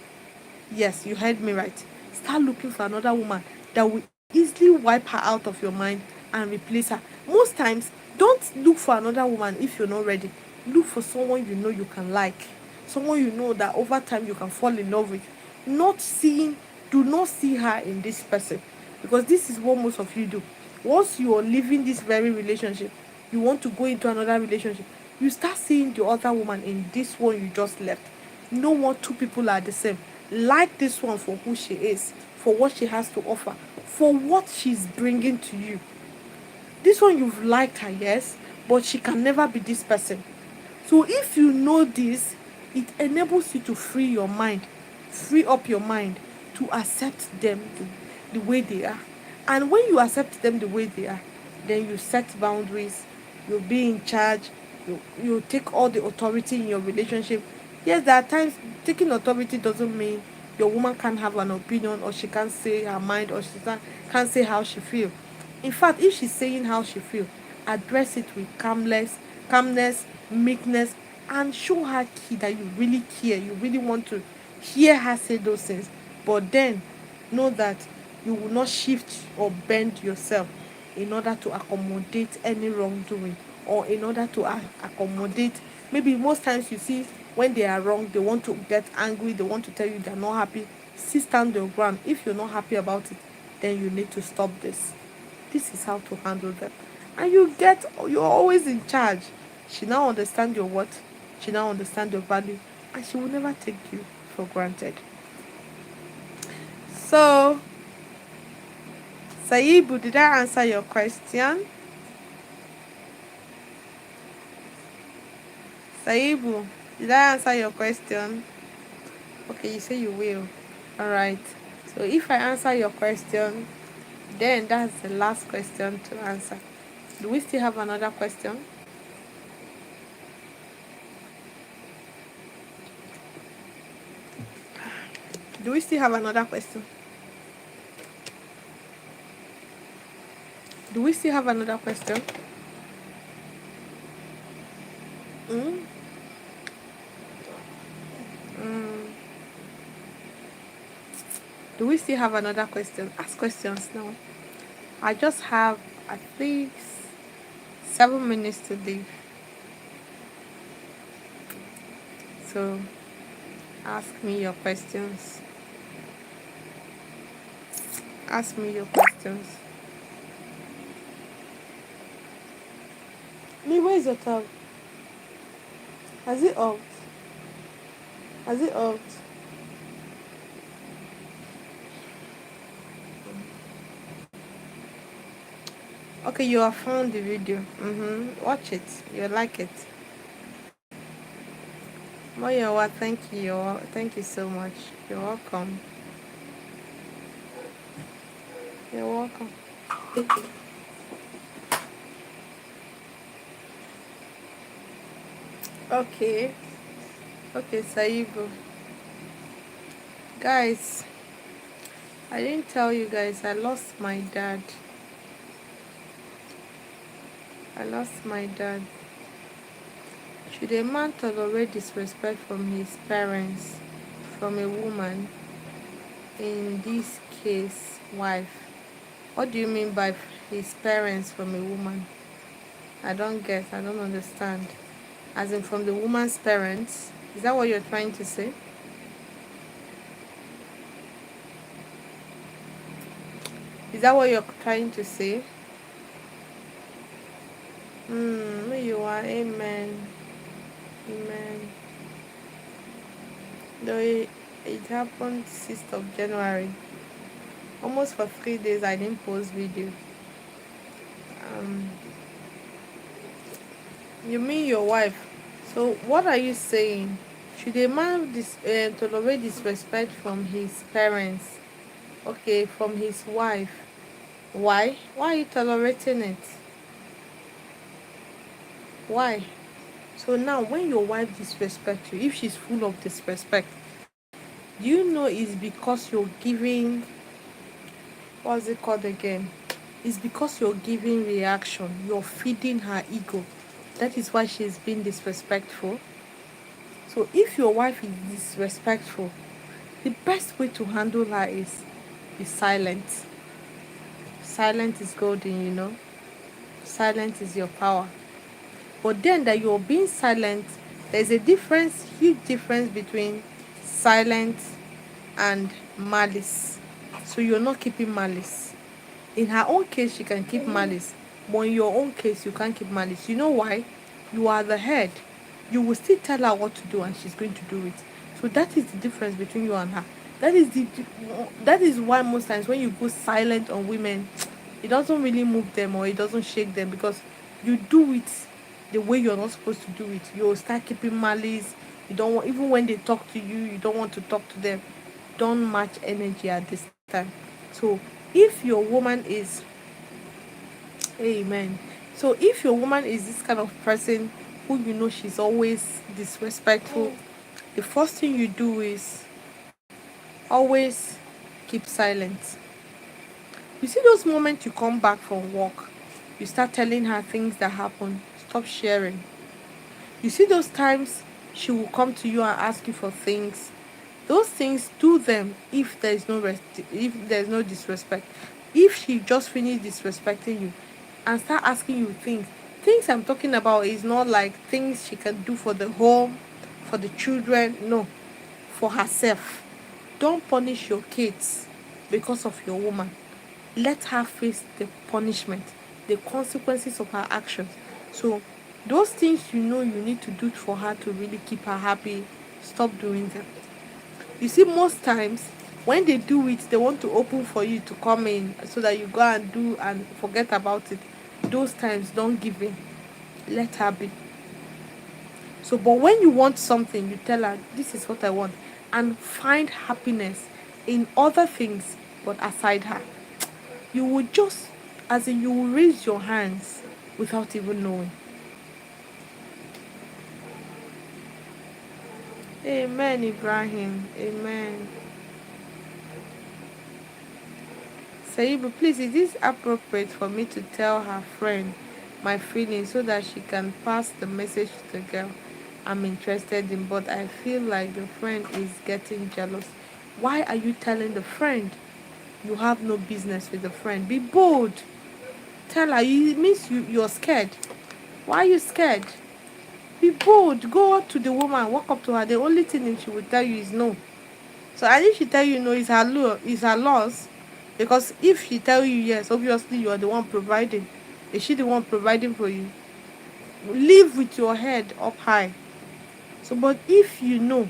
Yes, you heard me right. Start looking for another woman that will easily wipe her out of your mind and replace her. Most times, don't look for another woman if you're not ready. Look for someone you know you can like. Someone you know that over time you can fall in love with. Do not see her in this person. Because this is what most of you do. Once you are leaving this very relationship, you want to go into another relationship, you start seeing the other woman in this one you just left. No one two people are the same. Like this one for who she is, for what she has to offer, for what she's bringing to you. This one, you've liked her, yes, but she can never be this person. So if you know this, it enables you to free up your mind to accept them the way they are. And when you accept them the way they are, then you set boundaries, you'll be in charge, you take all the authority in your relationship. Yes, there are times taking authority doesn't mean your woman can't have an opinion, or she can't say her mind, or she can't say how she feels. In fact, if she's saying how she feels, address it with calmness, meekness, and show her key that you really care. You really want to hear her say those things. But then know that you will not shift or bend yourself in order to accommodate any wrongdoing, or in order to accommodate. Maybe most times you see when they are wrong, they want to get angry, they want to tell you they're not happy. Sit stand your ground. If you're not happy about it, then you need to stop this. This is how to handle them. And you're always in charge. She now understand your worth, she now understand your value, and she will never take you for granted. So, Saibu, did I answer your question? Saibu, did I answer your question? Okay, you say you will. Alright. So if I answer your question, then that's the last question to answer. Do we still have another question? Do we still have another question? Do we still have another question? Mm? Mm. Do we still have another question? Ask questions now. I just have at least 7 minutes to leave. So ask me your questions. Ask me your questions. Me, where is your tab? Has it off? Has it off? Okay, you have found the video. Watch it. You'll like it. Moyowa, thank you. Thank you so much. You're welcome. You're welcome. Okay. Okay, Saibu. Guys, I didn't tell you guys, I lost my dad. I lost my dad. Should a man tolerate disrespect from his parents, from a woman, in this case, wife? What do you mean by his parents from a woman? I don't understand. As in from the woman's parents? Is that what you're trying to say? Is that what you're trying to say? You are. Amen. Amen. Though it happened 6th of January. Almost for 3 days I didn't post video. You mean your wife? So what are you saying? Should a man tolerate disrespect from his parents? Okay, from his wife. Why? Why are you tolerating it? Why? So now when your wife disrespects you, if she's full of disrespect, do you know it's because you're giving, what's it called again? It's because you're giving reaction, you're feeding her ego. That is why she's being disrespectful. So if your wife is disrespectful, the best way to handle her is be silent. Silent is golden, you know. Silent is your power. But then that you're being silent, there's a difference, huge difference between silence and malice. So you're not keeping malice. In her own case, she can keep malice, but in your own case, you can't keep malice. You know why? You are the head. You will still tell her what to do, and she's going to do it. So that is the difference between you and her. That is the that is why most times when you go silent on women, it doesn't really move them or it doesn't shake them, because you do it the way you're not supposed to do it. You'll start keeping malice. You don't want, even when they talk to you, you don't want to talk to them. Don't match energy at this time. So if your woman is, amen. So if your woman is this kind of person who you know she's always disrespectful, Mm. the first thing you do is always keep silent. You see those moments you come back from work, you start telling her things that happen, stop sharing. You see those times she will come to you and ask you for things. Those things, do them if there is no if there is no disrespect. If she just finished disrespecting you and start asking you things I'm talking about is not like things she can do for the home, for the children, no, for herself. Don't punish your kids because of your woman. Let her face the punishment, the consequences of her actions. So those things you know you need to do for her to really keep her happy, stop doing them. You see, most times when they do it, they want to open for you to come in so that you go and do and forget about it. Those times, don't give in. Let her be. So, but when you want something, you tell her, this is what I want, and find happiness in other things but aside her. You will just, as in, you will raise your hands without even knowing. Amen, Ibrahim. Amen. Saibu, please, is this appropriate for me to tell her friend my feelings so that she can pass the message to the girl I'm interested in? But I feel like the friend is getting jealous. Why are you telling the friend? You have no business with the friend. Be bold. Tell her. It means you're scared. Why are you scared? Be bold. Go up to the woman. Walk up to her. The only thing she will tell you is no. So I think she tell you no, is her law, is her loss. Because if she tell you yes, obviously you are the one providing. Is she the one providing for you? Live with your head up high. So, but if you know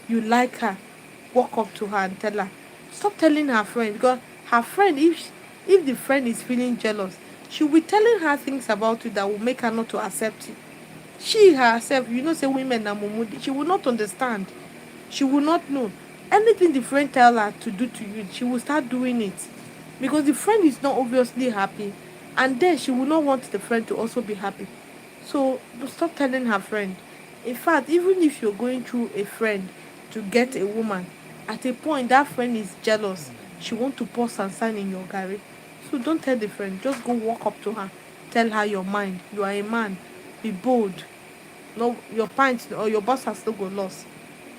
you like her, walk up to her and tell her. Stop telling her friend, because her friend, if the friend is feeling jealous, she'll be telling her things about you that will make her not to accept you. She herself, you know, say women are mumudi. She will not understand. She will not know. Anything the friend tell her to do to you, she will start doing it. Because the friend is not obviously happy. And then she will not want the friend to also be happy. So stop telling her friend. In fact, even if you're going through a friend to get a woman, at a point that friend is jealous. She want to pour sand in your garri. So don't tell the friend. Just go walk up to her. Tell her your mind. You are a man. Be bold. No, your pint or your boss has no go lost.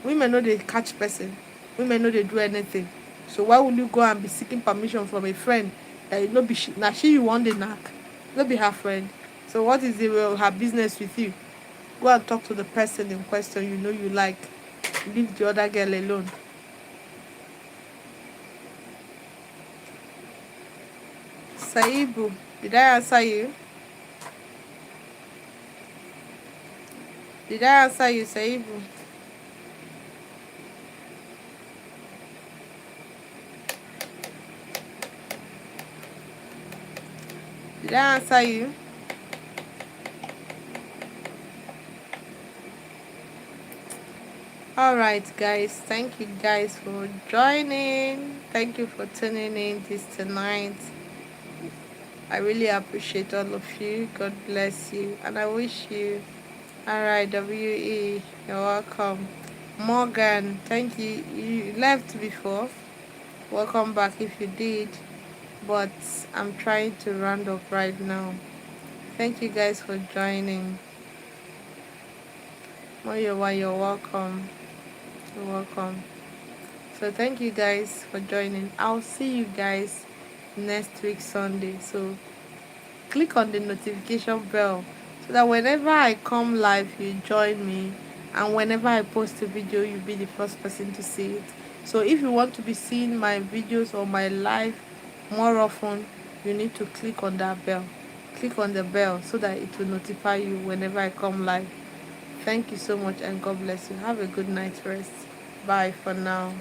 Women know they catch person. Women know they do anything. So why would you go and be seeking permission from a friend that you know be now she you want the knack? Not be her friend. So what is the her business with you? Go and talk to the person in question you know you like. Leave the other girl alone. Saibu, did I answer you? Did I answer you, Saibu? Did I answer you? Alright guys, thank you guys for joining. Thank you for tuning in this tonight. I really appreciate all of you. God bless you. And I wish you, alright, WE, you're welcome. Morgan, thank you. You left before. Welcome back if you did. But I'm trying to round up right now. Thank you guys for joining. Moyowa, you're welcome. You're welcome. So thank you guys for joining. I'll see you guys next week Sunday. So click on the notification bell so that whenever I come live you join me, and whenever I post a video you'll be the first person to see it. So if you want to be seeing my videos or my live more often, you need to click on that bell. Click on the bell so that it will notify you whenever I come live. Thank you so much and God bless you. Have a good night's rest. Bye for now.